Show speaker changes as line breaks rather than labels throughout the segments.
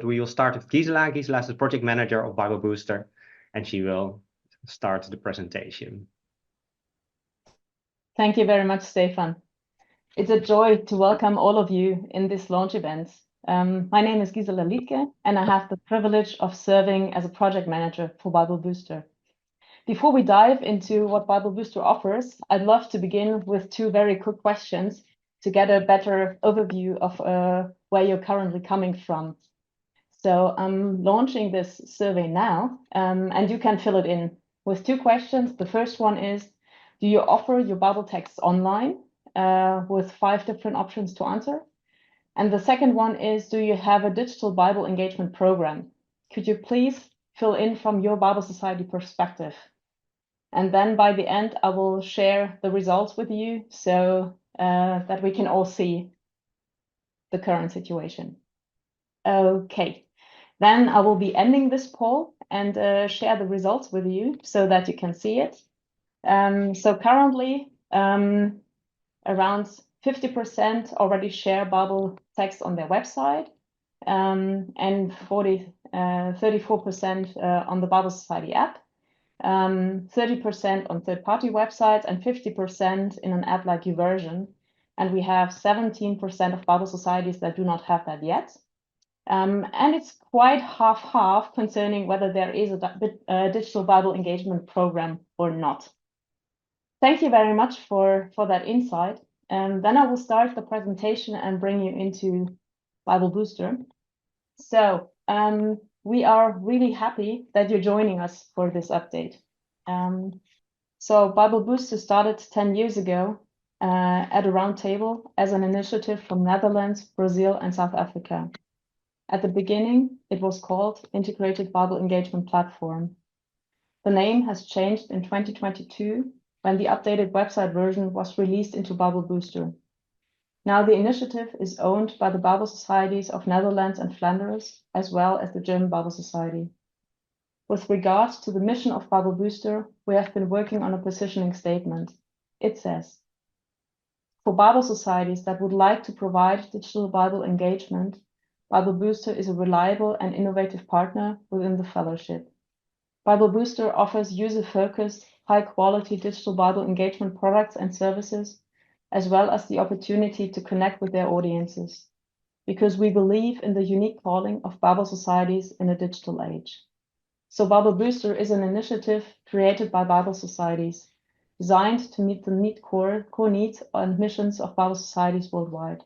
we will start with Gisela. Gisela is the project manager of BibleBooster, and she will start the presentation.
Thank you very much, Stefan. It's a joy to welcome all of you in this launch event. My name is Gisela Liedtke, and I have the privilege of serving as a project manager for BibleBooster. Before we dive into what BibleBooster offers, I'd love to begin with two very quick questions to get a better overview of where you're currently coming from. So I'm launching this survey now, and you can fill it in with two questions. The first one is, do you offer your Bible texts online with 5 different options to answer? And the second one is, do you have a digital Bible engagement program? Could you please fill in from your Bible Society perspective? And then by the end, I will share the results with you so that we can all see the current situation. Okay, then I will be ending this poll and share the results with you so that you can see it. So currently, around 50% already share Bible text on their website, and 34% on the Bible Society app, 30% on third-party websites, and 50% in an app like YouVersion. And we have 17% of Bible societies that do not have that yet. And it's quite half-half concerning whether there is a digital Bible engagement program or not. Thank you very much for that insight. And then I will start the presentation and bring you into BibleBooster. So we are really happy that you're joining us for this update. So BibleBooster started 10 years ago at a round table as an initiative from Netherlands, Brazil, and South Africa. At the beginning, it was called Integrated Bible Engagement Platform. The name has changed in 2022 when the updated website version was released into BibleBooster. Now the initiative is owned by the Bible Societies of Netherlands and Flanders, as well as the German Bible Society. With regards to the mission of BibleBooster, we have been working on a positioning statement. It says, for Bible societies that would like to provide digital Bible engagement, BibleBooster is a reliable and innovative partner within the fellowship. BibleBooster offers user-focused, high-quality digital Bible engagement products and services, as well as the opportunity to connect with their audiences, because we believe in the unique calling of Bible societies in a digital age. So BibleBooster is an initiative created by Bible societies, designed to meet the core needs and missions of Bible societies worldwide.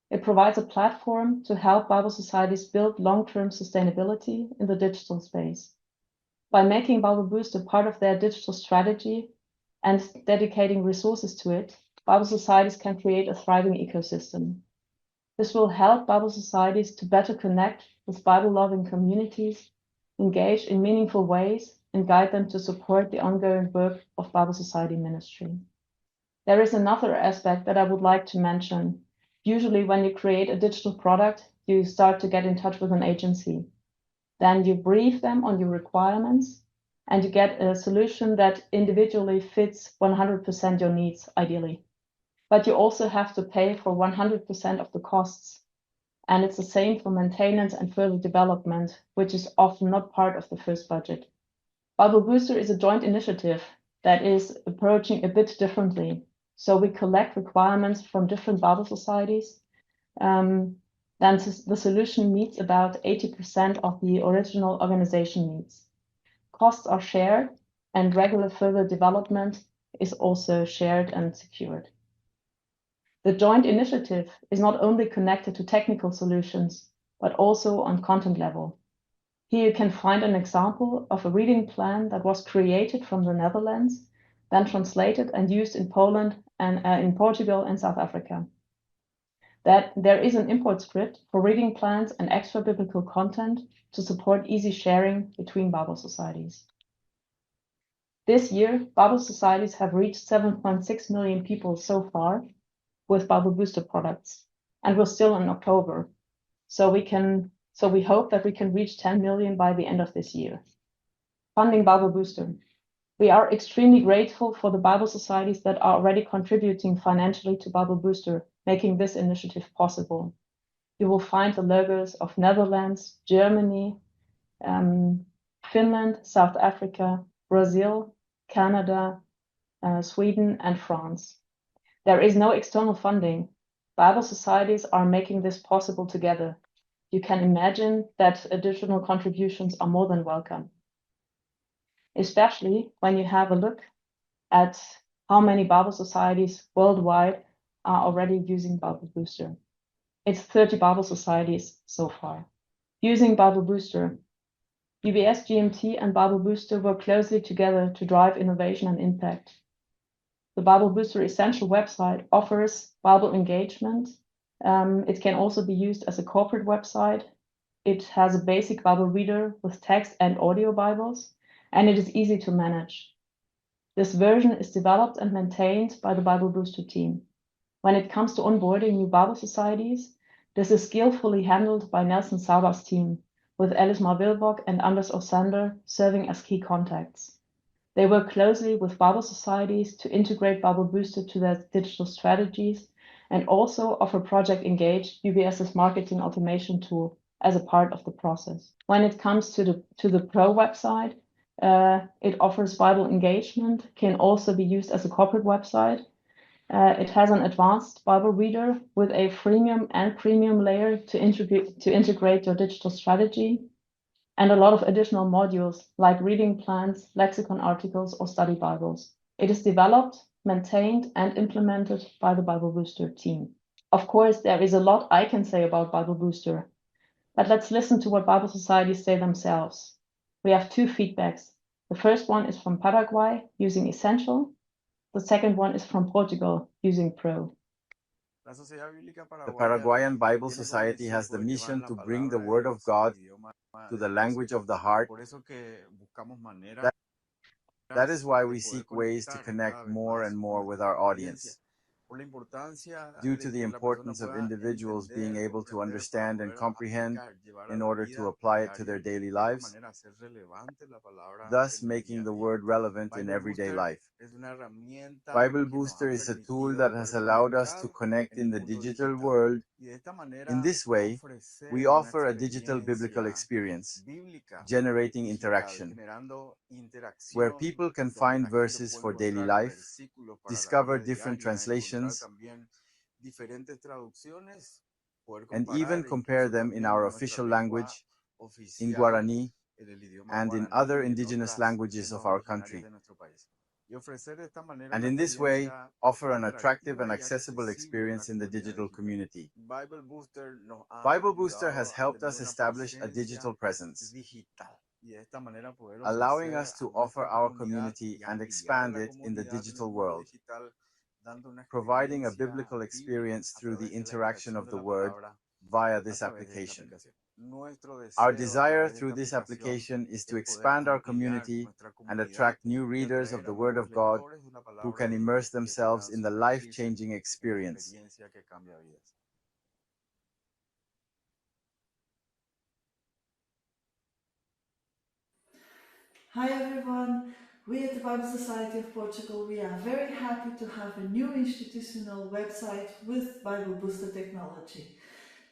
It provides a platform to help Bible societies build long-term sustainability in the digital space. By making BibleBooster part of their digital strategy and dedicating resources to it, Bible societies can create a thriving ecosystem. This will help Bible societies to better connect with Bible-loving communities, engage in meaningful ways, and guide them to support the ongoing work of Bible society ministry. There is another aspect that I would like to mention. Usually when you create a digital product, you start to get in touch with an agency. Then you brief them on your requirements, and you get a solution that individually fits 100% your needs, ideally. But you also have to pay for 100% of the costs. And it's the same for maintenance and further development, which is often not part of the first budget. BibleBooster is a joint initiative that is approaching a bit differently. So we collect requirements from different Bible societies. Then the solution meets about 80% of the original organization needs. Costs are shared, and regular further development is also shared and secured. The joint initiative is not only connected to technical solutions, but also on content level. Here you can find an example of a reading plan that was created from the Netherlands, then translated and used in Poland and in Portugal and South Africa. That there is an import script for reading plans and extra biblical content to support easy sharing between Bible societies. This year, Bible societies have reached 7.6 million people so far with BibleBooster products, and we're still in October. So we hope that we can reach 10 million by the end of this year. Funding BibleBooster. We are extremely grateful for the Bible societies that are already contributing financially to BibleBooster, making this initiative possible. you will find the logos of Netherlands, Germany, Finland, South Africa, Brazil, Canada, Sweden, and France. There is no external funding. Bible societies are making this possible together. You can imagine that additional contributions are more than welcome, especially when you have a look at how many Bible societies worldwide are already using BibleBooster. It's 30 Bible societies so far. Using BibleBooster, UBS GMT and BibleBooster work closely together to drive innovation and impact. The BibleBooster Essential website offers Bible engagement. It can also be used as a corporate website. It has a basic Bible reader with text and audio Bibles, and it is easy to manage. This version is developed and maintained by the BibleBooster team. When it comes to onboarding new Bible societies, this is skillfully handled by Nelson Saba's team, with Alice Mar-Wilbok and Anders Osander serving as key contacts. They work closely with Bible societies to integrate BibleBooster to their digital strategies and also offer Project Engage, UBS's marketing automation tool, as a part of the process. When it comes to the Pro website, it offers Bible engagement, can also be used as a corporate website. It has an advanced Bible reader with a freemium and premium layer to integrate your digital strategy, and a lot of additional modules like reading plans, lexicon articles, or study Bibles. It is developed, maintained, and implemented by the BibleBooster team. Of course, there is a lot I can say about BibleBooster, but let's listen to what Bible societies say themselves. We have two feedbacks. The first one is from Paraguay using Essential. The second one is from Portugal using Pro.
The Paraguayan Bible Society has the mission to bring the Word of God to the language of the heart. That is why we seek ways to connect more and more with our audience. Due to the importance of individuals being able to understand and comprehend in order to apply it to their daily lives, thus making the word relevant in everyday life. BibleBooster is a tool that has allowed us to connect in the digital world. In this way, we offer a digital biblical experience, generating interaction, where people can find verses for daily life, discover different translations, and even compare them in our official language, in Guarani, and in other indigenous languages of our country. And in this way, offer an attractive and accessible experience in the digital community. BibleBooster has helped us establish a digital presence, allowing us to offer our community and expand it in the digital world, providing a biblical experience through the interaction of the Word via this application. Our desire through this application is to expand our community and attract new readers of the Word of God who can immerse themselves in the life-changing experience.
Hi everyone, we at the Bible Society of Portugal, we are very happy to have a new institutional website with BibleBooster technology.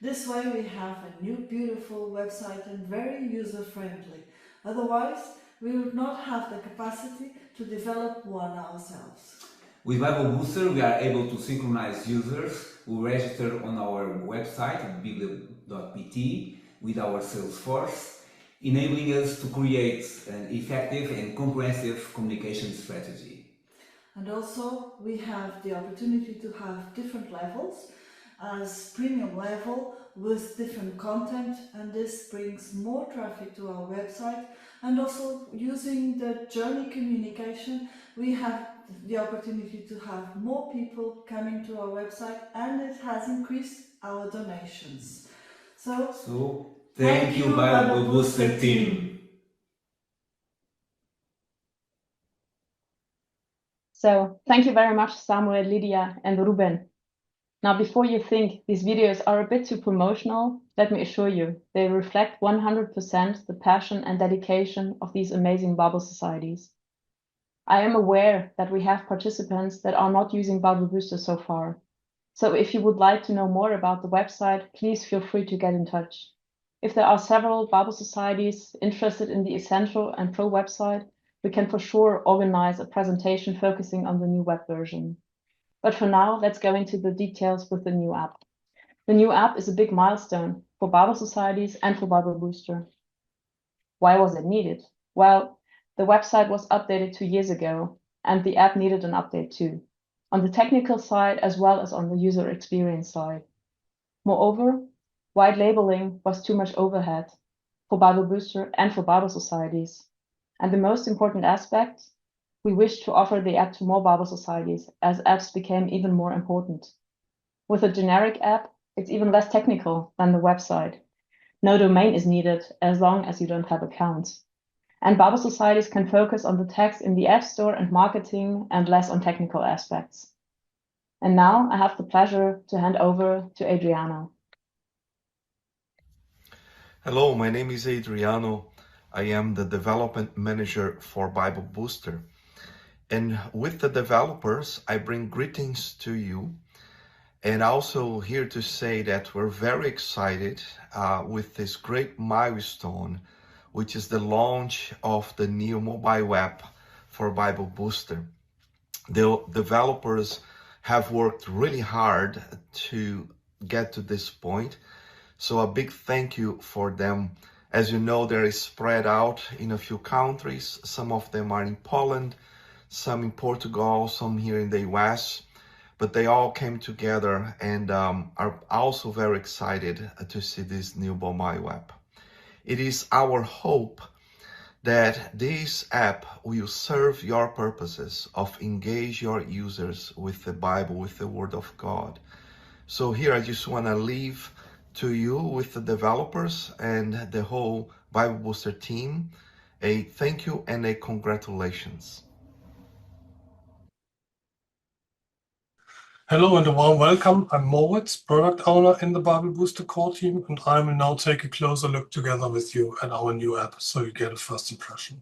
This way we have a new beautiful website and very user-friendly. Otherwise, we would not have the capacity to develop one ourselves.
With BibleBooster, we are able to synchronize users who register on our website, bible.pt, with our sales force, enabling us to create an effective and comprehensive communication strategy.
And also, we have the opportunity to have different levels, as premium level with different content, and this brings more traffic to our website. And also, using the journey communication, we have the opportunity to have more people coming to our website, and it has increased our donations. So
Thank you, BibleBooster team.
So thank you very much, Samuel, Lydia, and Ruben. Now, before you think these videos are a bit too promotional, let me assure you, they reflect 100% the passion and dedication of these amazing Bible societies. I am aware that we have participants that are not using BibleBooster so far. So if you would like to know more about the website, please feel free to get in touch. If there are several Bible societies interested in the Essential and Pro website, we can for sure organize a presentation focusing on the new web version. But for now, let's go into the details with the new app. The new app is a big milestone for Bible societies and for BibleBooster. Why was it needed? Well, the website was updated 2 years ago, and the app needed an update too, on the technical side as well as on the user experience side. Moreover, white labeling was too much overhead for BibleBooster and for Bible societies. And the most important aspect, we wish to offer the app to more Bible societies as apps became even more important. With a generic app, it's even less technical than the website. No domain is needed as long as you don't have accounts. And Bible societies can focus on the text in the App Store and marketing and less on technical aspects. And now I have the pleasure to hand over to Adriano.
Hello, my name is Adriano. I am the development manager for BibleBooster. And with the developers, I bring greetings to you. And also here to say that we're very excited with this great milestone, which is the launch of the new mobile app for BibleBooster. The developers have worked really hard to get to this point. So a big thank you for them. As you know, they're spread out in a few countries. Some of them are in Poland, some in Portugal, some here in the US. But they all came together and are also very excited to see this new mobile app. It is our hope that this app will serve your purposes of engage your users with the Bible, with the Word of God. So here I just want to leave to you with the developers and the whole BibleBooster team a thank you and a congratulations.
Hello and a warm welcome. I'm Moritz, product owner in the BibleBooster core team, and I will now take a closer look together with you at our new app so you get a first impression.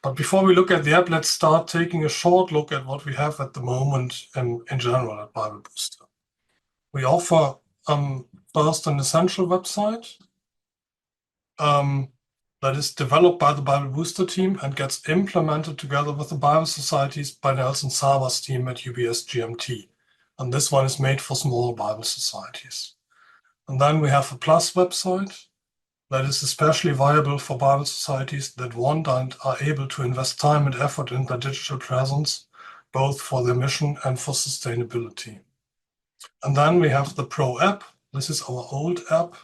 But before we look at the app, let's start taking a short look at what we have at the moment in general at BibleBooster. We offer first an essential website that is developed by the BibleBooster team and gets implemented together with the Bible Societies by Nelson Sava's team at UBS GMT. And this one is made for small Bible societies. And then we have a Plus website that is especially viable for Bible societies that want and are able to invest time and effort in their digital presence, both for their mission and for sustainability. And then we have the Pro app. This is our old app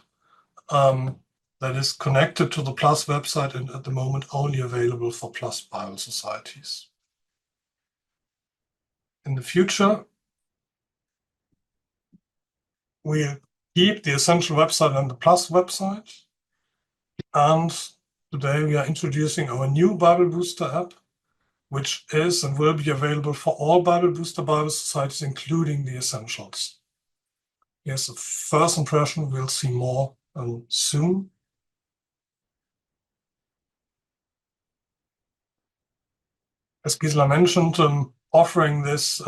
that is connected to the Plus website and at the moment only available for Plus Bible societies. In the future, we'll keep the essential website and the Plus website. And today we are introducing our new BibleBooster app, which is and will be available for all BibleBooster Bible societies, including the essentials. Here's a first impression. We'll see more soon. As Gisela mentioned, offering this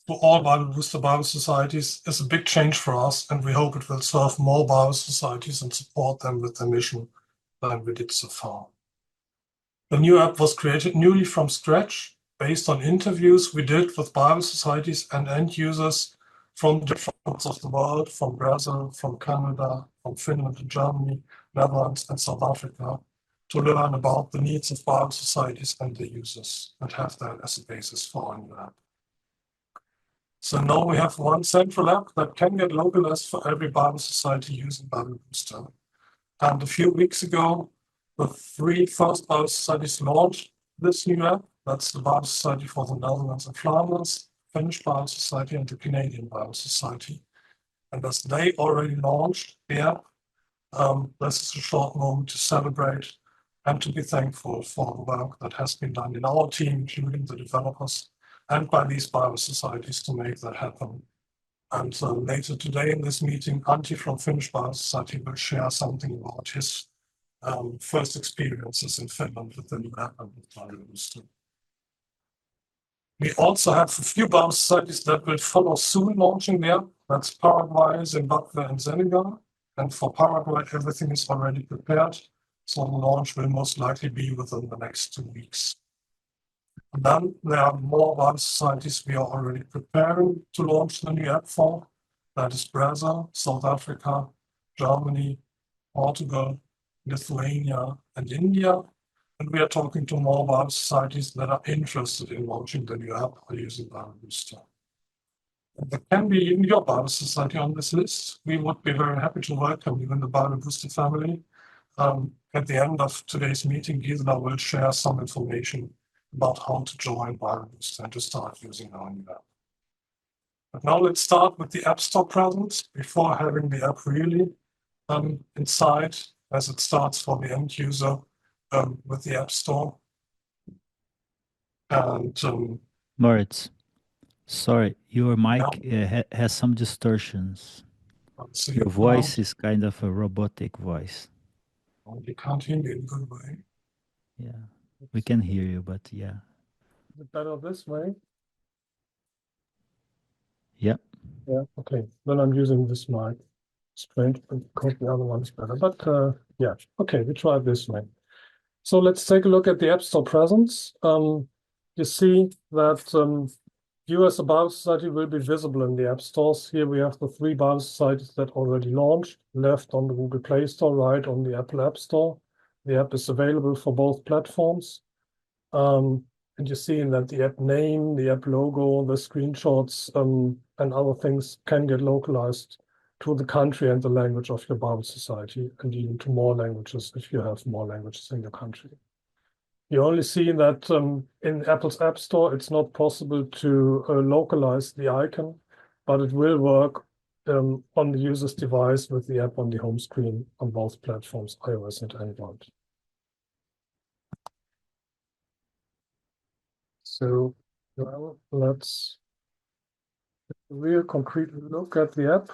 to all BibleBooster Bible societies is a big change for us, and we hope it will serve more Bible societies and support them with their mission than we did so far. The new app was created newly from scratch, based on interviews we did with Bible societies and end users from different parts of the world, from Brazil, from Canada, from Finland and Germany, Netherlands and South Africa, to learn about the needs of Bible societies and their users, and have that as a basis for our new app. So now we have one central app that can get localized for every Bible society using BibleBooster. And a few weeks ago, the 3 first Bible societies launched this new app. That's the Bible Society for the Netherlands and Flanders, Finnish Bible Society, and the Canadian Bible Society. And as they already launched the app, this is a short moment to celebrate and to be thankful for the work that has been done in our team, including the developers, and by these Bible societies to make that happen. And later today in this meeting, Antti from Finnish Bible Society will share something about his first experiences in Finland with the new app and with BibleBooster. We also have a few Bible societies that will follow soon launching the app. That's Paraguay, Zimbabwe, and Senegal. And for Paraguay, everything is already prepared. So the launch will most likely be within the next 2 weeks. And then there are more Bible societies we are already preparing to launch the new app for. That is Brazil, South Africa, Germany, Portugal, Lithuania, and India. And we are talking to more Bible societies that are interested in launching the new app or using BibleBooster. There can be even your Bible society on this list. We would be very happy to welcome you in the BibleBooster family. At the end of today's meeting, Gisela will share some information about how to join BibleBooster and to start using our new app. But now let's start with the App Store presence before having the app really inside, as it starts for the end user with the App Store. And
Moritz, sorry, your mic has some distortions.
so
Your voice is kind of a robotic voice.
You can't hear me in a good way.
Yeah, we can hear you, but yeah.
Is it better this way?
Yeah.
Yeah, okay. Then I'm using this mic. Strange, because the other one is better. But yeah, okay, we try it this way. So let's take a look at the App Store presence. You see that you as a Bible Society will be visible in the App Stores. Here we have the 3 Bible Societies that already launched, left on the Google Play Store, right on the Apple App Store. The app is available for both platforms. And you see that the app name, the app logo, the screenshots, and other things can get localized to the country and the language of your Bible Society, and even to more languages if you have more languages in your country. You only see that in Apple's App Store, it's not possible to localize the icon, but it will work on the user's device with the app on the home screen on both platforms, iOS and Android. So well, let's take a real concrete look at the app.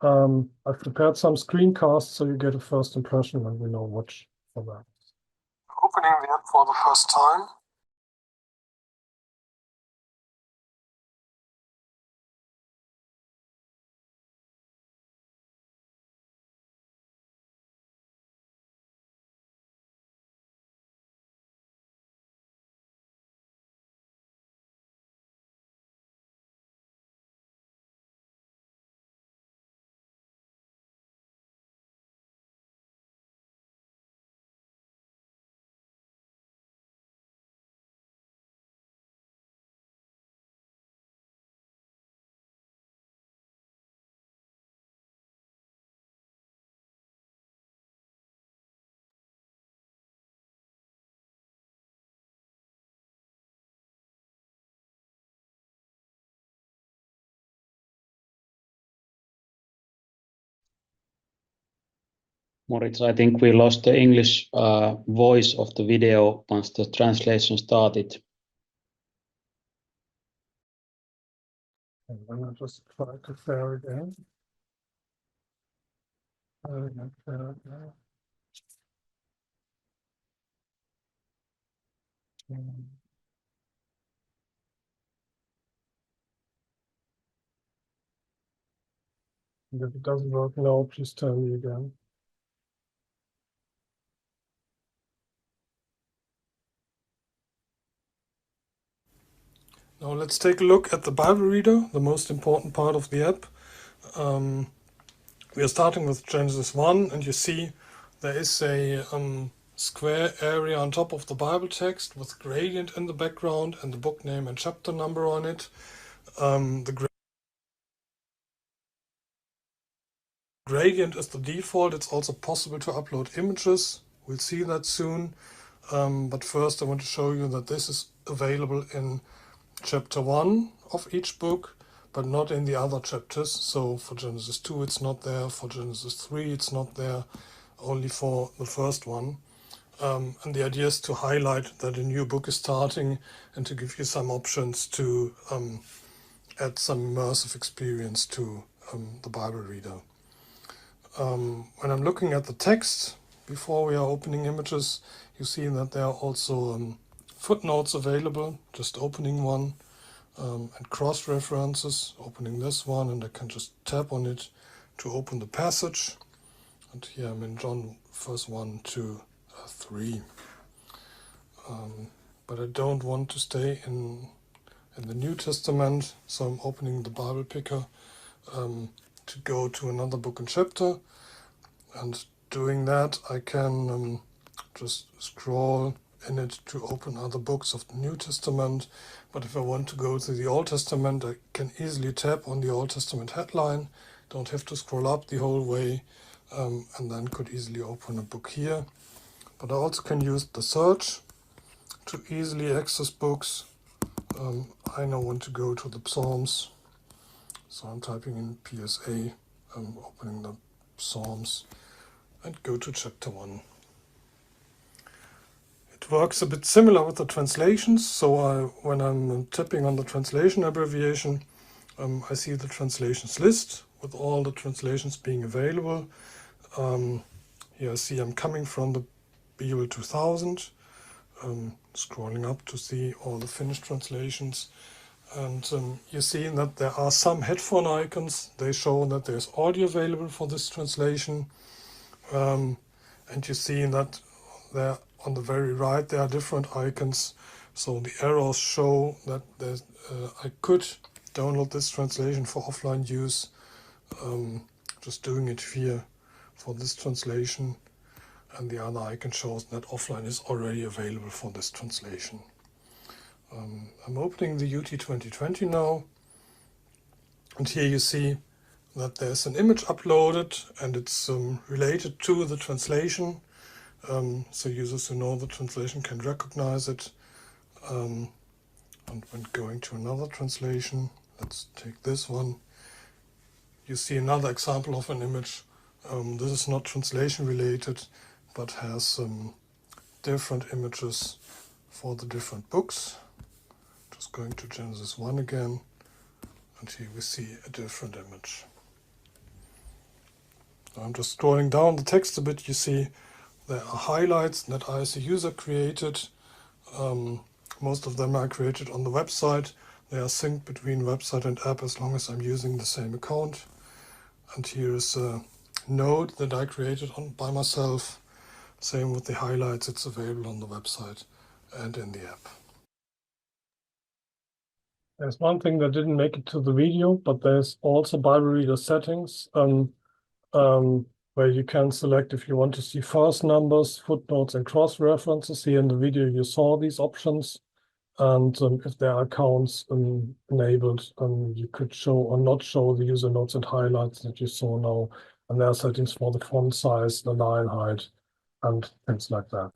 I've prepared some screencasts so you get a first impression when we know watch for that. Opening the app for the first time.
Moritz, I think we lost the English voice of the video once the translation started.
And then I'll just try to share again. And if it doesn't work now, please tell me again. Now let's take a look at the Bible Reader, the most important part of the app. We are starting with Genesis 1, and you see there is a square area on top of the Bible text with gradient in the background and the book name and chapter number on it. The gradient is the default. It's also possible to upload images. We'll see that soon. But first I want to show you that this is available in chapter 1 of each book, but not in the other chapters. So for Genesis 2 it's not there, for Genesis 3 it's not there, only for the first one. And the idea is to highlight that a new book is starting and to give you some options to add some immersive experience to the Bible Reader. When I'm looking at the text, before we are opening images, you see that there are also footnotes available, just opening one, and cross-references, opening this one, and I can just tap on it to open the passage. And here I'm in John verse 1, 2, 3. But I don't want to stay in the New Testament, so I'm opening the Bible picker to go to another book and chapter. And doing that, I can just scroll in it to open other books of the New Testament. But if I want to go to the Old Testament, I can easily tap on the Old Testament headline, don't have to scroll up the whole way, and then could easily open a book here. But I also can use the search to easily access books. I now want to go to the Psalms, so I'm typing in PSA, opening the Psalms, and go to chapter 1. It works a bit similar with the translations, so when I'm tapping on the translation abbreviation, I see the translations list with all the translations being available. Here I see I'm coming from the Bible 2000, scrolling up to see all the Finnish translations. And you see that there are some headphone icons. They show that there's audio available for this translation. And you see that there on the very right there are different icons. So the arrows show that I could download this translation for offline use. Just doing it here for this translation. And the other icon shows that offline is already available for this translation. I'm opening the UT 2020 now, and here you see that there's an image uploaded and it's related to the translation, so users who know the translation can recognize it. And when going to another translation, let's take this one, you see another example of an image. This is not translation related, but has different images for the different books. Just going to Genesis 1 again, and here we see a different image. I'm just scrolling down the text a bit. You see there are highlights that I as a user created. Most of them are created on the website. They are synced between website and app as long as I'm using the same account. And here is a note that I created by myself. Same with the highlights, it's available on the website and in the app. There's one thing that didn't make it to the video, but there's also Bible Reader settings where you can select if you want to see verse numbers, footnotes, and cross-references. Here in the video you saw these options. And if there are accounts enabled, you could show or not show the user notes and highlights that you saw now. And there are settings for the font size, the line height, and things like that.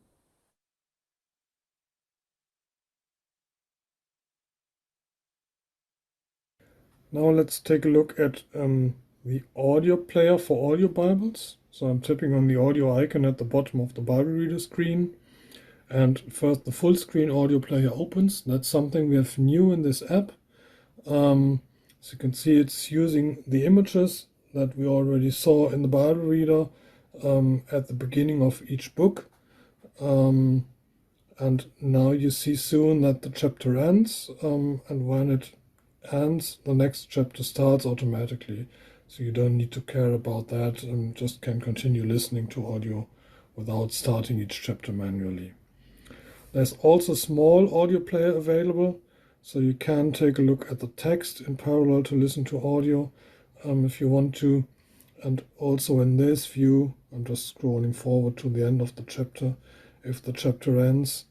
Now let's take a look at the audio player for audio Bibles. So I'm tapping on the audio icon at the bottom of the Bible Reader screen. And first the full screen audio player opens. That's something we have new in this app. So you can see it's using the images that we already saw in the Bible Reader at the beginning of each book. And now you see soon that the chapter ends, and when it ends, the next chapter starts automatically. So you don't need to care about that and just can continue listening to audio without starting each chapter manually. There's also a small audio player available, so you can take a look at the text in parallel to listen to audio if you want to. And also in this view, I'm just scrolling forward to the end of the chapter. If the chapter ends,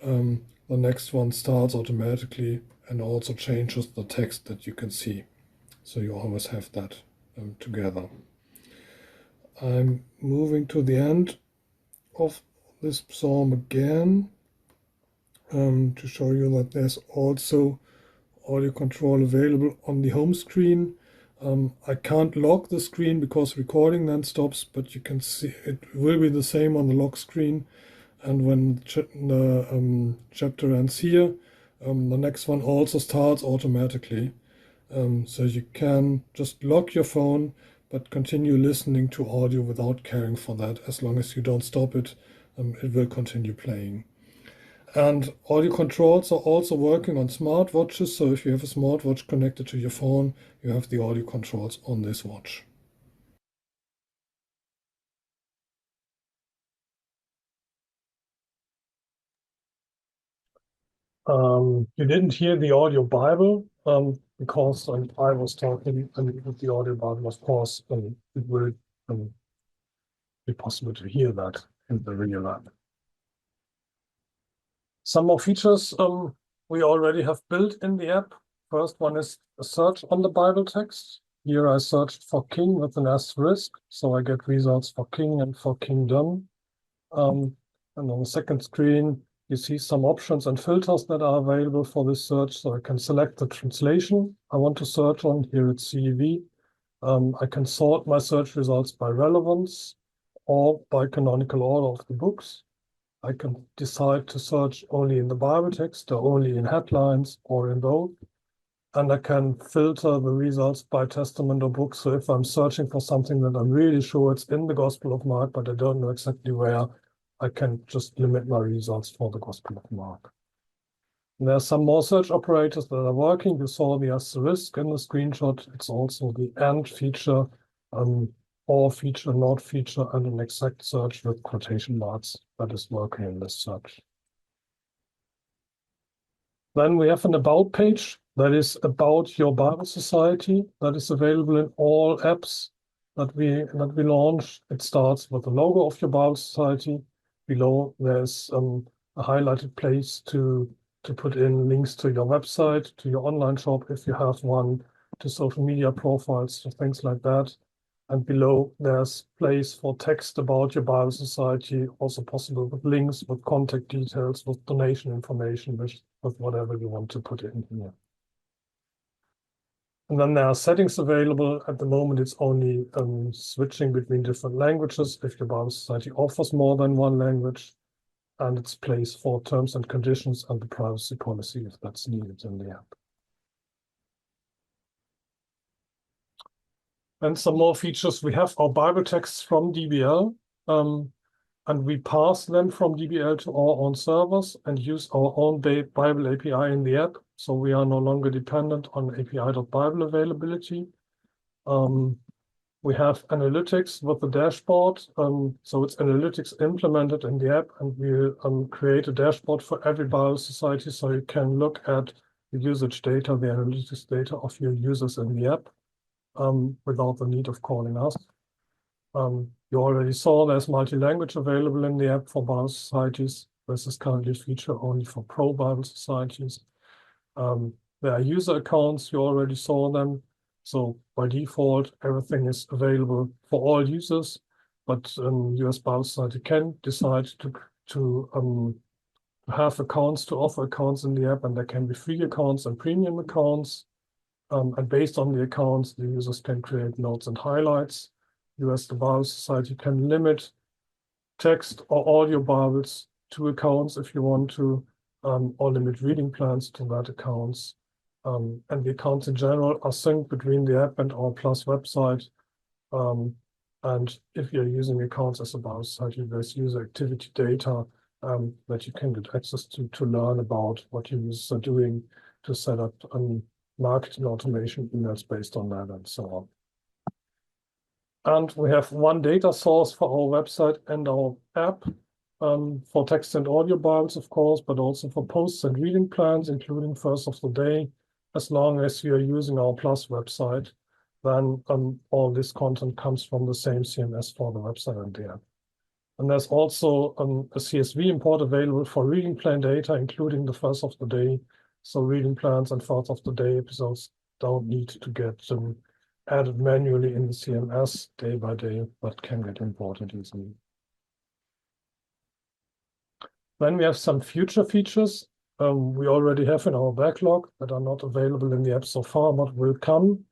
the next one starts automatically and also changes the text that you can see. So you always have that together. I'm moving to the end of this psalm again to show you that there's also audio control available on the home screen. I can't lock the screen because recording then stops, but you can see it will be the same on the lock screen. And when the chapter ends here, the next one also starts automatically. So you can just lock your phone, but continue listening to audio without caring for that. As long as you don't stop it, it will continue playing. And audio controls are also working on smartwatches. So if you have a smartwatch connected to your phone, you have the audio controls on this watch. You didn't hear the audio Bible because I was talking, and with the audio Bible, of course, it will be possible to hear that in the real app. Some more features we already have built in the app. First one is a search on the Bible text. Here I searched for king with an asterisk, so I get results for king and for kingdom. And on the second screen, you see some options and filters that are available for this search. So I can select the translation I want to search on. Here it's CEV. I can sort my search results by relevance or by canonical order of the books. I can decide to search only in the Bible text or only in headlines or in both. And I can filter the results by testament or book. So if I'm searching for something that I'm really sure it's in the Gospel of Mark, but I don't know exactly where, I can just limit my results for the Gospel of Mark. And there are some more search operators that are working. You saw the asterisk in the screenshot. It's also the AND feature, or feature, not feature, and an exact search with quotation marks that is working in this search. Then we have an about page that is about your Bible Society that is available in all apps that we launch. It starts with the logo of your Bible Society. Below there's a highlighted place to put in links to your website, to your online shop if you have one, to social media profiles, to things like that. And below there's place for text about your Bible Society, also possible with links, with contact details, with donation information, with whatever you want to put in here. And then there are settings available. At the moment, it's only switching between different languages if your Bible Society offers more than one language. And it's place for terms and conditions and the privacy policy if that's needed in the app. And some more features. We have our Bible texts from DBL, and we pass them from DBL to our own servers and use our own Bible API in the app. So we are no longer dependent on API.Bible availability. We have analytics with the dashboard. So it's analytics implemented in the app, and we create a dashboard for every Bible Society so you can look at the usage data, the analytics data of your users in the app without the need of calling us. You already saw there's multi-language available in the app for Bible Societies. This is currently a feature only for Pro Bible Societies. There are user accounts, you already saw them. So by default, everything is available for all users, but US Bible Society can decide to have accounts, to offer accounts in the app, and there can be free accounts and premium accounts. And based on the accounts, the users can create notes and highlights. US Bible Society can limit text or audio Bibles to accounts if you want to, or limit reading plans to that accounts. And the accounts in general are synced between the app and our Plus website. And if you're using accounts as a Bible Society, there's user activity data that you can get access to learn about what your users are doing, to set up marketing automation emails based on that, and so on. And we have one data source for our website and our app for text and audio Bibles, of course, but also for posts and reading plans, including first of the day. As long as you are using our Plus website, then all this content comes from the same CMS for the website and the app. And there's also a CSV import available for reading plan data, including the first of the day. So reading plans and first of the day episodes don't need to get added manually in the CMS day by day, but can get imported easily. Then we have some future features we already have in our backlog that are not available in the app so far, but will come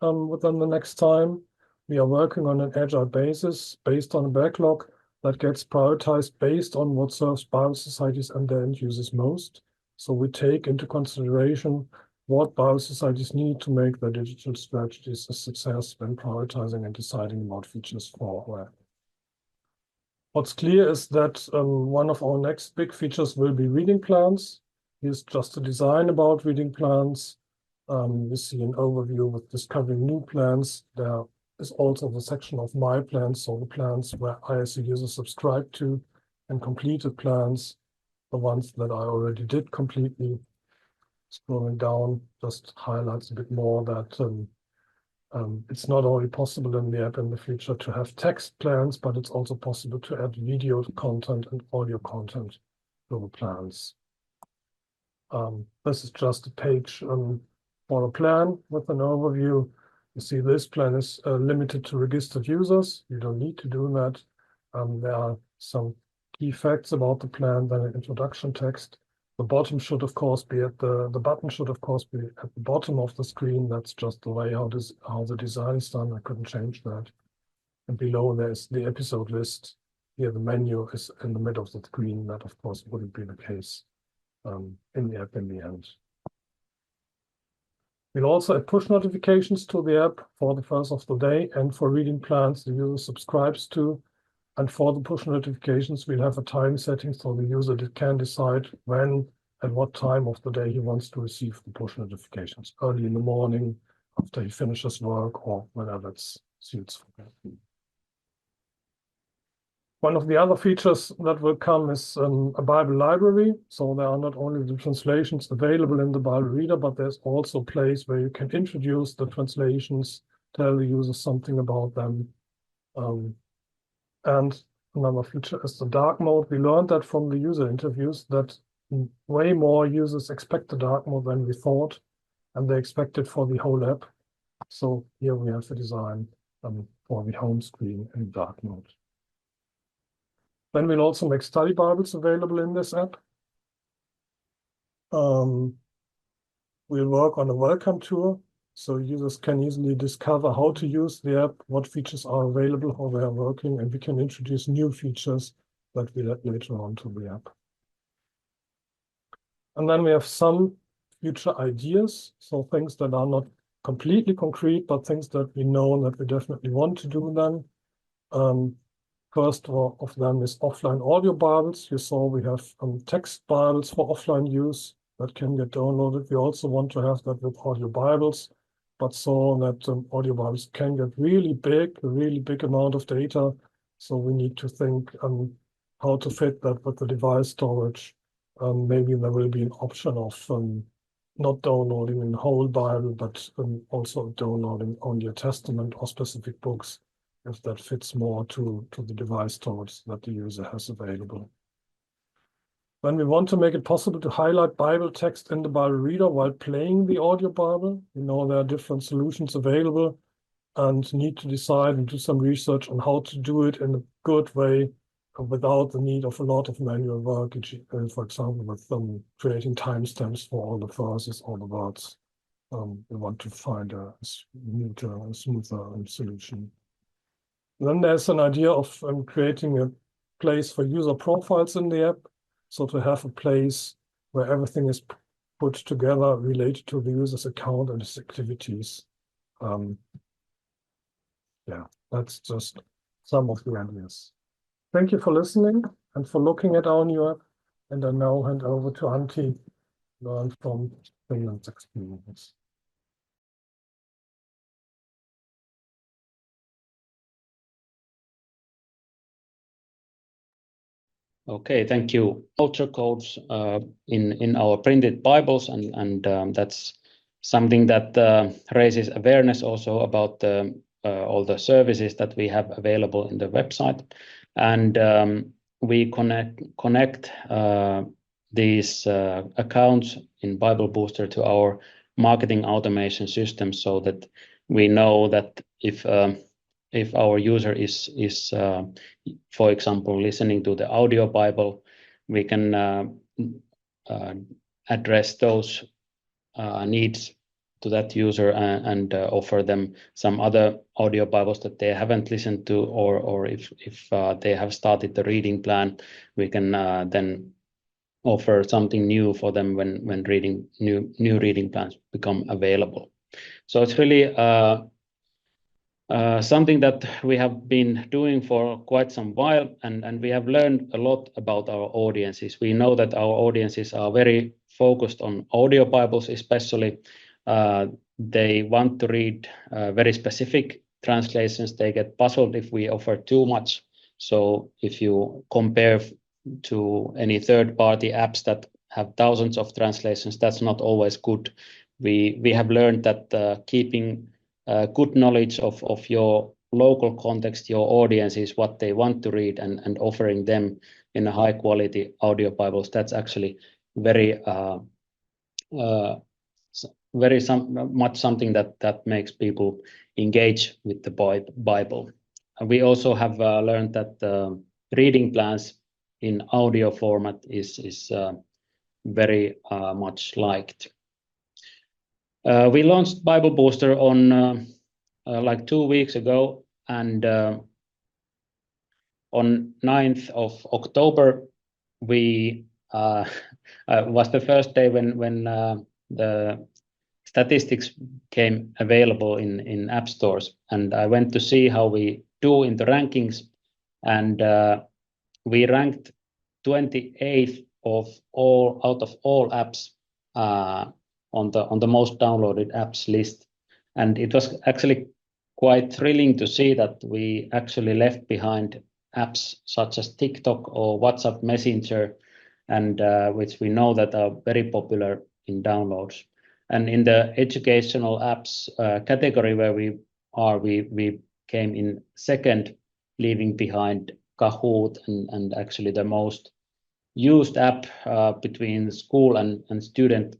within the next time. We are working on an agile basis based on a backlog that gets prioritized based on what serves Bible Societies and their end users most. So we take into consideration what Bible Societies need to make their digital strategies a success when prioritizing and deciding about features for our app. What's clear is that one of our next big features will be reading plans. Here's just a design about reading plans. You see an overview with discovering new plans. There is also the section of my plans, so the plans where I as a user subscribe to, and completed plans, the ones that I already did completely. Scrolling down just highlights a bit more that it's not only possible in the app in the future to have text plans, but it's also possible to add video content and audio content to the plans. This is just a page for a plan with an overview. You see this plan is limited to registered users. You don't need to do that. There are some key facts about the plan, then an introduction text. The bottom should, of course, be at the button should, of course, be at the bottom of the screen. That's just the way how the design is done. I couldn't change that. And below there's the episode list. Here the menu is in the middle of the screen. That, of course, wouldn't be the case in the app in the end. We'll also add push notifications to the app for the first of the day and for reading plans the user subscribes to. And for the push notifications, we'll have a time setting so the user can decide when and what time of the day he wants to receive the push notifications. Early in the morning, after he finishes work, or whenever it suits for him. One of the other features that will come is a Bible library. So there are not only the translations available in the Bible reader, but there's also a place where you can introduce the translations, tell the user something about them. And another feature is the dark mode. We learned that from the user interviews that way more users expect the dark mode than we thought, and they expect it for the whole app. So here we have the design for the home screen in dark mode. Then we'll also make study Bibles available in this app. We'll work on a welcome tour, so users can easily discover how to use the app, what features are available, how they are working, and we can introduce new features that we'll add later on to the app. And then we have some future ideas, so things that are not completely concrete, but things that we know that we definitely want to do then. First of them is offline audio Bibles. You saw we have text Bibles for offline use that can get downloaded. We also want to have that with audio Bibles, but saw that audio Bibles can get a really big amount of data. So we need to think how to fit that with the device storage. Maybe there will be an option of not downloading the whole Bible, but also downloading only a testament or specific books, if that fits more to the device storage that the user has available. When we want to make it possible to highlight Bible text in the Bible reader while playing the audio Bible, you know there are different solutions available and need to decide and do some research on how to do it in a good way without the need of a lot of manual work, for example, with creating timestamps for all the verses, all the words. We want to find a smoother solution. Then there's an idea of creating a place for user profiles in the app. So to have a place where everything is put together related to the user's account and his activities. Yeah, that's just some of the ideas. Thank you for listening and for looking at our new app. And I now hand over to Antti, learn from Finland's experience.
Okay, thank you. Culture codes in our printed Bibles, and that's something that raises awareness also about all the services that we have available in the website, and we connect these accounts in BibleBooster to our marketing automation system, so that we know that if our user is for example, listening to the audio Bible, we can address those needs to that user and offer them some other audio Bibles that they haven't listened to, or if they have started the reading plan, we can then offer something new for them when reading new reading plans become available. So it's really something that we have been doing for quite some while, and we have learned a lot about our audiences. We know that our audiences are very focused on audio Bibles, especially. They want to read very specific translations. They get puzzled if we offer too much. So if you compare to any third-party apps that have thousands of translations, that's not always good. We have learned that keeping good knowledge of your local context, your audience is what they want to read, and offering them in a high quality audio Bibles, that's actually very much something that makes people engage with the Bible. And we also have learned that reading plans in audio format is very much liked. We launched BibleBooster on like 2 weeks ago, and on 9th of October, we was the first day when the statistics came available in app stores, and I went to see how we do in the rankings, and we ranked 28th out of all apps on the most downloaded apps list. And it was actually quite thrilling to see that we actually left behind apps such as TikTok or WhatsApp Messenger, and which we know that are very popular in downloads. And in the educational apps category where we came in second, leaving behind Kahoot, and actually the most used app between school and student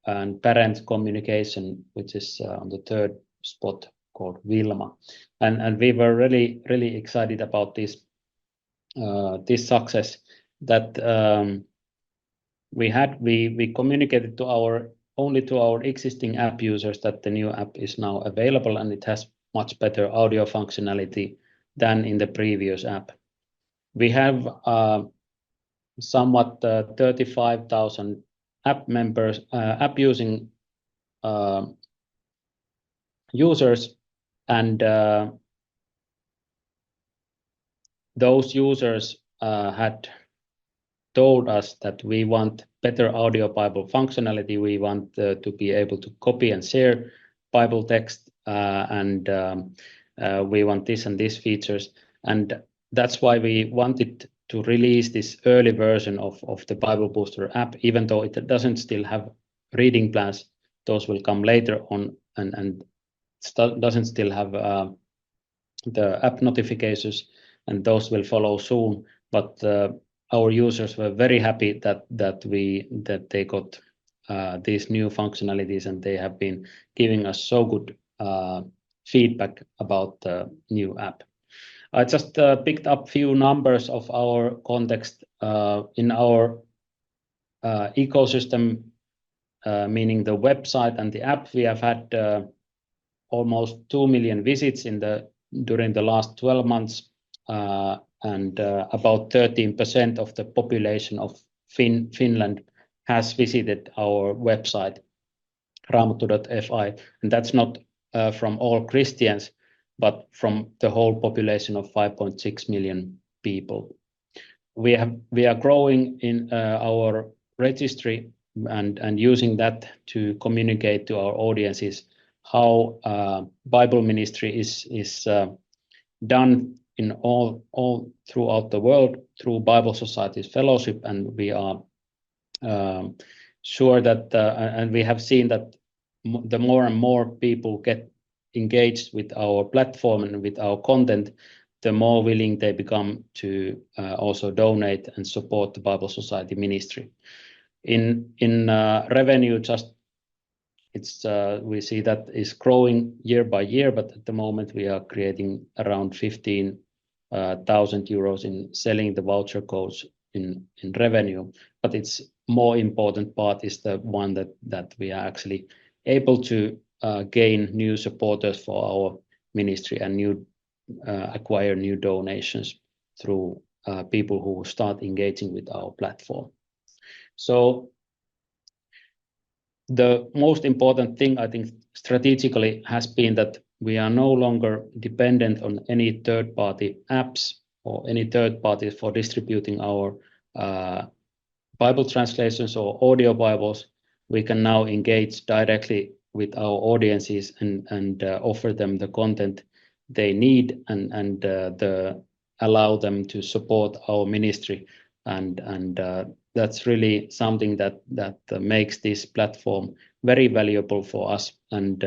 and parent communication, which is on the third spot, called Wilma. And we were really excited about this success that we communicated only to our existing app users that the new app is now available, and it has much better audio functionality than in the previous app. We have somewhat 35,000 app members, app using users, and those users had told us that we want better audio Bible functionality. We want to be able to copy and share Bible text, and we want this and these features. And that's why we wanted to release this early version of the BibleBooster app, even though it doesn't still have reading plans. Those will come later on, and doesn't still have the app notifications, and those will follow soon. But our users were very happy that they got these new functionalities, and they have been giving us so good feedback about the new app. I just picked up few numbers of our context in our ecosystem, meaning the website and the app. We have had almost 2 million visits during the last 12 months, and about 13% of the population of Finland has visited our website, raamattu.fi, and that's not from all Christians, but from the whole population of 5.6 million people. We are growing in our registry and using that to communicate to our audiences how Bible ministry is done in all throughout the world through Bible Society's fellowship, and we are sure that and we have seen that the more and more people get engaged with our platform and with our content, the more willing they become to also donate and support the Bible Society ministry. In revenue, just we see that is growing year by year, but at the moment we are creating around 15,000 euros in selling the voucher codes in revenue. But its more important part is the one that we are actually able to gain new supporters for our ministry and acquire new donations through people who start engaging with our platform. So the most important thing, I think, strategically has been that we are no longer dependent on any third-party apps or any third parties for distributing our Bible translations or audio Bibles. We can now engage directly with our audiences and offer them the content they need and allow them to support our ministry. And that's really something that makes this platform very valuable for us, and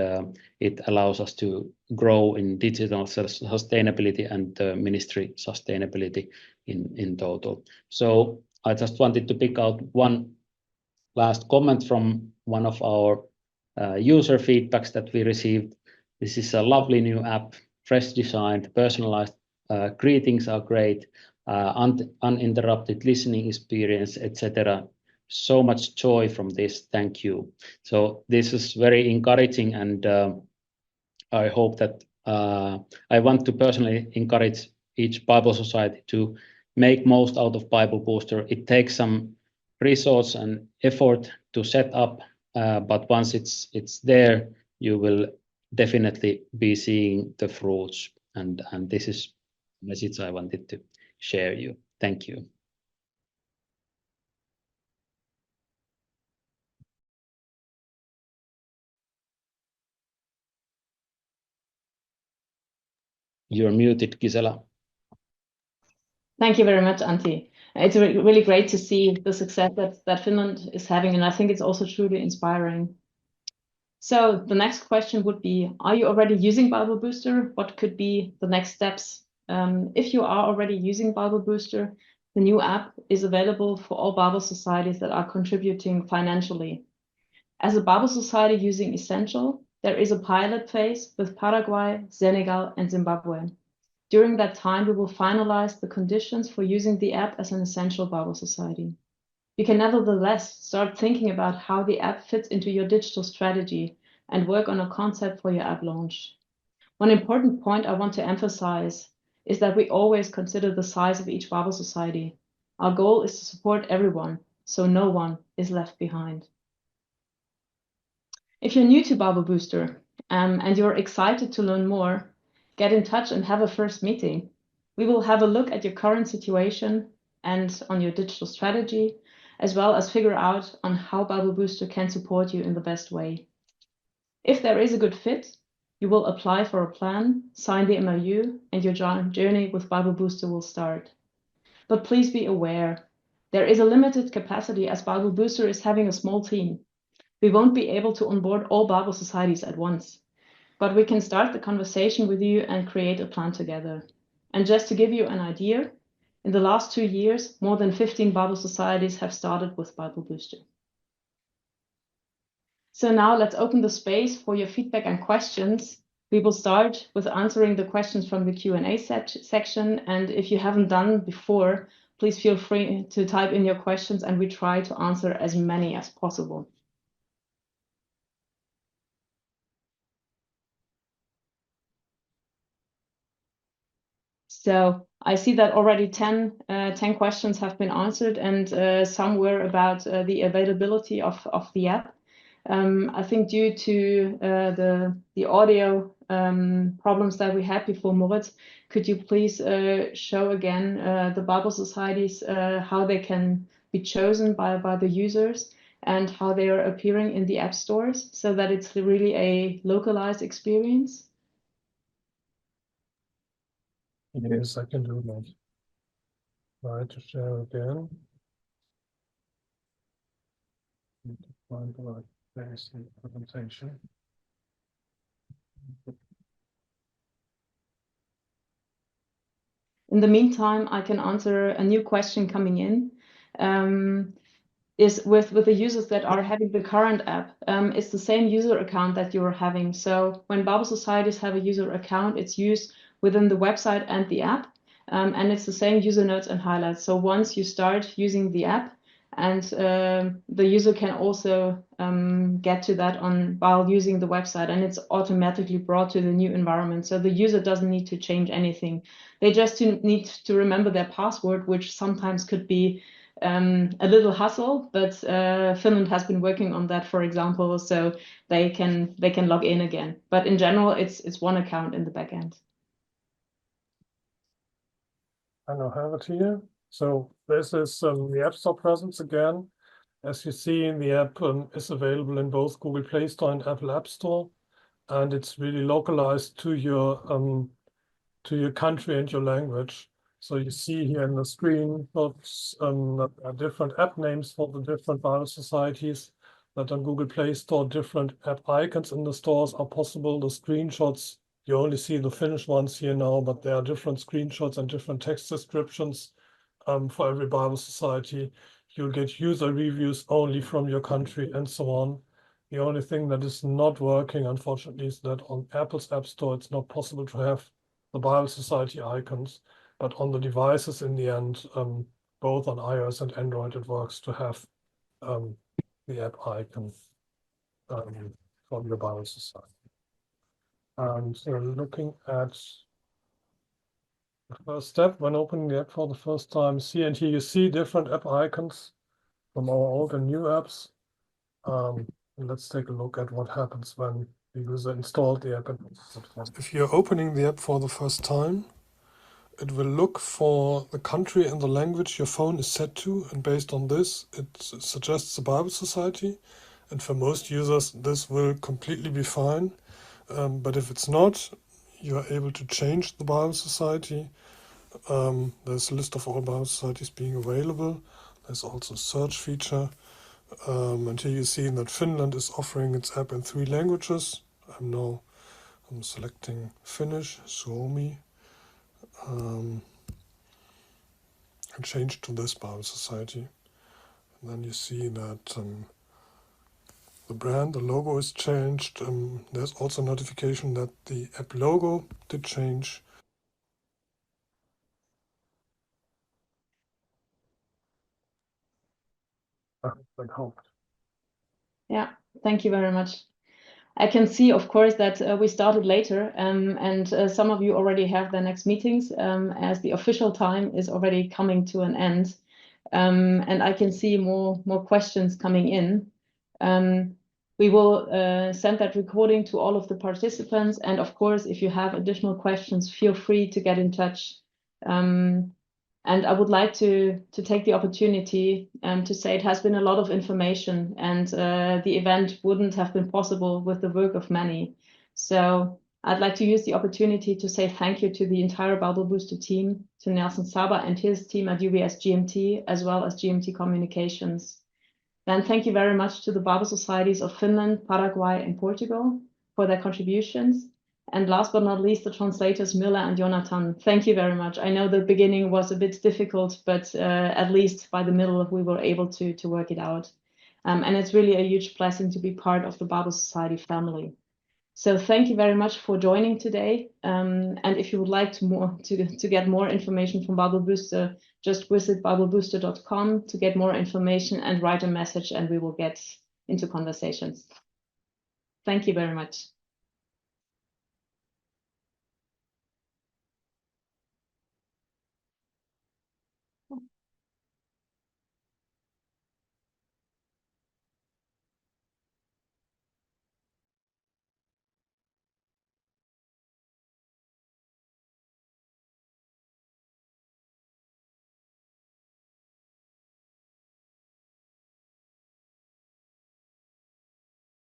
it allows us to grow in digital sustainability and ministry sustainability in total. So I just wanted to pick out one last comment from one of our user feedbacks that we received. This is a lovely new app, fresh designed, personalized. Greetings are great, uninterrupted listening experience, etc. So much joy from this. Thank you. So this is very encouraging, and I hope that I want to personally encourage each Bible Society to make most out of BibleBooster. It takes some resource and effort to set up, but once it's there, you will definitely be seeing the fruits. And this is the message I wanted to share you. Thank you. You're muted, Gisela.
Thank you very much, Antti. It's really great to see the success that Finland is having, and I think it's also truly inspiring. So the next question would be, are you already using BibleBooster? What could be the next steps? If you are already using BibleBooster, the new app is available for all Bible societies that are contributing financially. As a Bible society using Essential, there is a pilot phase with Paraguay, Senegal, and Zimbabwe. During that time, we will finalize the conditions for using the app as an essential Bible society. You can nevertheless start thinking about how the app fits into your digital strategy and work on a concept for your app launch. One important point I want to emphasize is that we always consider the size of each Bible society. Our goal is to support everyone, so no one is left behind. If you're new to BibleBooster and you're excited to learn more, get in touch and have a first meeting. We will have a look at your current situation and on your digital strategy, as well as figure out on how BibleBooster can support you in the best way. If there is a good fit, you will apply for a plan, sign the MOU, and your journey with BibleBooster will start. But please be aware, there is a limited capacity as BibleBooster is having a small team. We won't be able to onboard all Bible societies at once, but we can start the conversation with you and create a plan together. And just to give you an idea, in the last 2 years, more than 15 Bible societies have started with BibleBooster. So now let's open the space for your feedback and questions. We will start with answering the questions from the Q&A section. And if you haven't done before, please feel free to type in your questions and we try to answer as many as possible. So I see that already 10 questions have been answered, and some were about the availability of the app. I think due to the audio problems that we had before, Moritz, could you please show again the Bible societies, how they can be chosen by the users and how they are appearing in the app stores so that it's really a localized experience?
Yes, I can do that. Try to share again. Need to find the right place in the presentation.
In the meantime, I can answer a new question coming in. Is with the users that are having the current app, it's the same user account that you're having. So when Bible societies have a user account, it's used within the website and the app, and it's the same user notes and highlights. So once you start using the app, and the user can also get to that while using the website, and it's automatically brought to the new environment. So the user doesn't need to change anything. They just need to remember their password, which sometimes could be a little hassle, but Finland has been working on that, for example, so they can log in again. But in general, it's one account in the backend.
I now have it here. So this is the App Store presence again. As you see, the app is available in both Google Play Store and Apple App Store, and it's really localized to your country and your language. So you see here in the screen that different app names for the different Bible societies. That on Google Play Store, different app icons in the stores are possible. The screenshots, you only see the Finnish ones here now, but there are different screenshots and different text descriptions for every Bible society. You'll get user reviews only from your country and so on. The only thing that is not working, unfortunately, is that on Apple's App Store, it's not possible to have the Bible Society icons, but on the devices in the end, both on iOS and Android, it works to have the app icon from the Bible Society. And looking at the first step, when opening the app for the first time, here you see different app icons from our old and new apps. And let's take a look at what happens when the user installed the app. If you're opening the app for the first time, it will look for the country and the language your phone is set to, and based on this, it suggests the Bible Society. And for most users, this will completely be fine. But if it's not, you are able to change the Bible Society. There's a list of all Bible Societies being available. There's also a search feature. And here you see that Finland is offering its app in 3 languages. I'm selecting Finnish, Suomi, and change to this Bible Society. And then you see that the brand, the logo is changed. There's also a notification that the app logo did change. That helped.
Yeah, thank you very much. I can see, of course, that we started later, and some of you already have their next meetings, as the official time is already coming to an end. And I can see more questions coming in. We will send that recording to all of the participants. And of course, if you have additional questions, feel free to get in touch. And I would like to take the opportunity to say it has been a lot of information, and the event wouldn't have been possible with the work of many. So I'd like to use the opportunity to say thank you to the entire BibleBooster team, to Nelson Saba and his team at UBS GMT, as well as GMT Communications. Then thank you very much to the Bible Societies of Finland, Paraguay, and Portugal for their contributions. And last but not least, the translators Mila and Jonathan. Thank you very much. I know the beginning was a bit difficult, but at least by the middle, we were able to work it out. And it's really a huge blessing to be part of the Bible Society family. So thank you very much for joining today. And if you would like to get more information from BibleBooster, just visit BibleBooster.com to get more information and write a message, and we will get into conversations. Thank you very much.